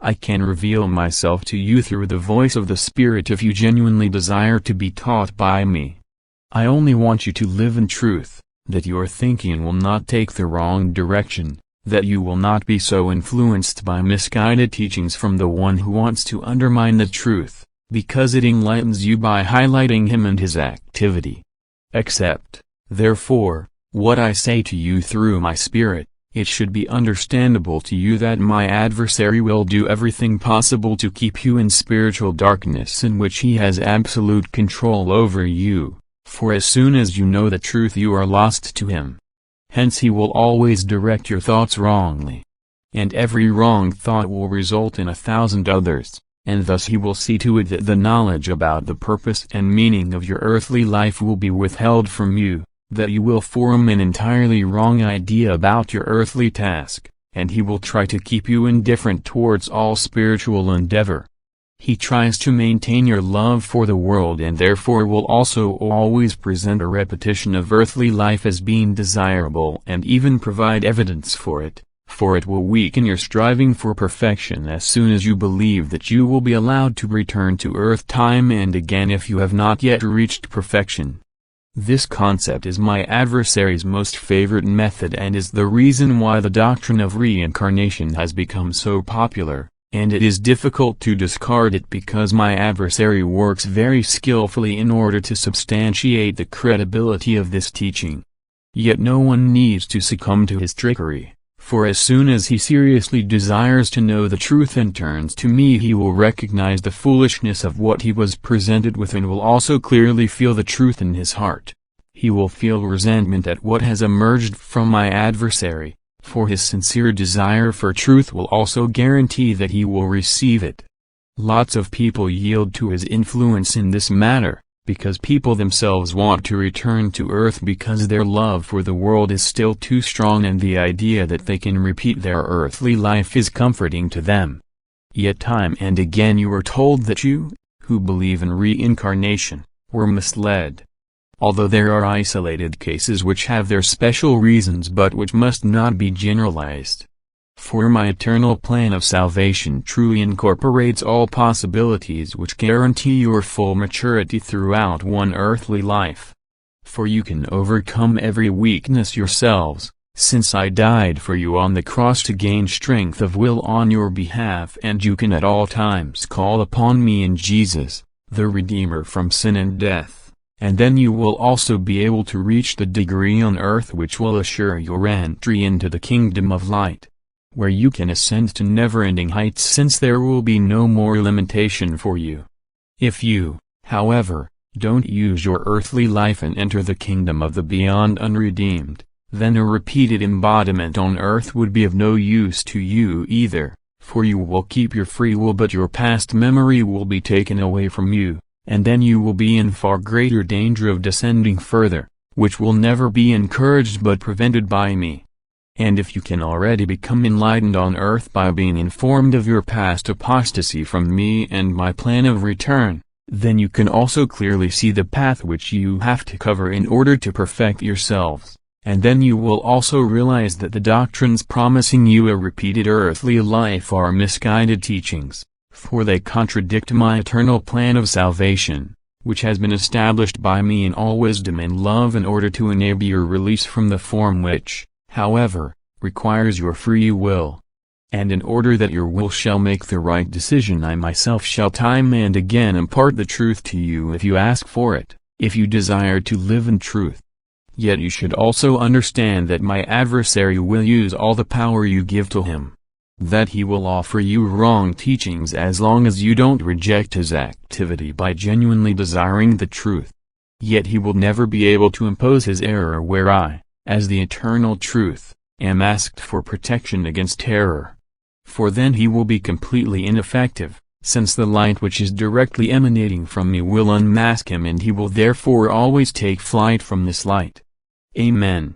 I can reveal myself to you through the voice of the Spirit if you genuinely desire to be taught by me. I only want you to live in truth, that your thinking will not take the wrong direction, that you will not be so influenced by misguided teachings from the one who wants to undermine the truth, because it enlightens you by highlighting him and his activity. Accept, therefore, what I say to you through my Spirit. It should be understandable to you that my adversary will do everything possible to keep you in spiritual darkness in which he has absolute control over you, for as soon as you know the truth you are lost to him. Hence he will always direct your thoughts wrongly. And every wrong thought will result in 1,000 others, and thus he will see to it that the knowledge about the purpose and meaning of your earthly life will be withheld from you, that you will form an entirely wrong idea about your earthly task, and he will try to keep you indifferent towards all spiritual endeavor. He tries to maintain your love for the world and therefore will also always present a repetition of earthly life as being desirable and even provide evidence for it will weaken your striving for perfection as soon as you believe that you will be allowed to return to earth time and again if you have not yet reached perfection. This concept is my adversary's most favorite method and is the reason why the doctrine of reincarnation has become so popular, and it is difficult to discard it because my adversary works very skillfully in order to substantiate the credibility of this teaching. Yet no one needs to succumb to his trickery, for as soon as he seriously desires to know the truth and turns to me he will recognize the foolishness of what he was presented with and will also clearly feel the truth in his heart. He will feel resentment at what has emerged from my adversary, for his sincere desire for truth will also guarantee that he will receive it. Lots of people yield to his influence in this matter, because people themselves want to return to earth because their love for the world is still too strong and the idea that they can repeat their earthly life is comforting to them. Yet time and again you are told that you, who believe in reincarnation, were misled. Although there are isolated cases which have their special reasons but which must not be generalized. For my eternal plan of salvation truly incorporates all possibilities which guarantee your full maturity throughout one earthly life. For you can overcome every weakness yourselves, since I died for you on the cross to gain strength of will on your behalf, and you can at all times call upon me in Jesus, the Redeemer from sin and death, and then you will also be able to reach the degree on earth which will assure your entry into the kingdom of light, where you can ascend to never-ending heights since there will be no more limitation for you. If you, however, don't use your earthly life and enter the kingdom of the beyond unredeemed, then a repeated embodiment on earth would be of no use to you either, for you will keep your free will but your past memory will be taken away from you, and then you will be in far greater danger of descending further, which will never be encouraged but prevented by me. And if you can already become enlightened on earth by being informed of your past apostasy from me and my plan of return, then you can also clearly see the path which you have to cover in order to perfect yourselves, and then you will also realize that the doctrines promising you a repeated earthly life are misguided teachings, for they contradict my eternal plan of salvation, which has been established by me in all wisdom and love in order to enable your release from the form which, however, requires your free will. And in order that your will shall make the right decision, I myself shall time and again impart the truth to you if you ask for it, if you desire to live in truth. Yet you should also understand that my adversary will use all the power you give to him. That he will offer you wrong teachings as long as you don't reject his activity by genuinely desiring the truth. Yet he will never be able to impose his error where I, as the eternal truth, am asked for protection against error. For then he will be completely ineffective, since the light which is directly emanating from me will unmask him and he will therefore always take flight from this light. Amen.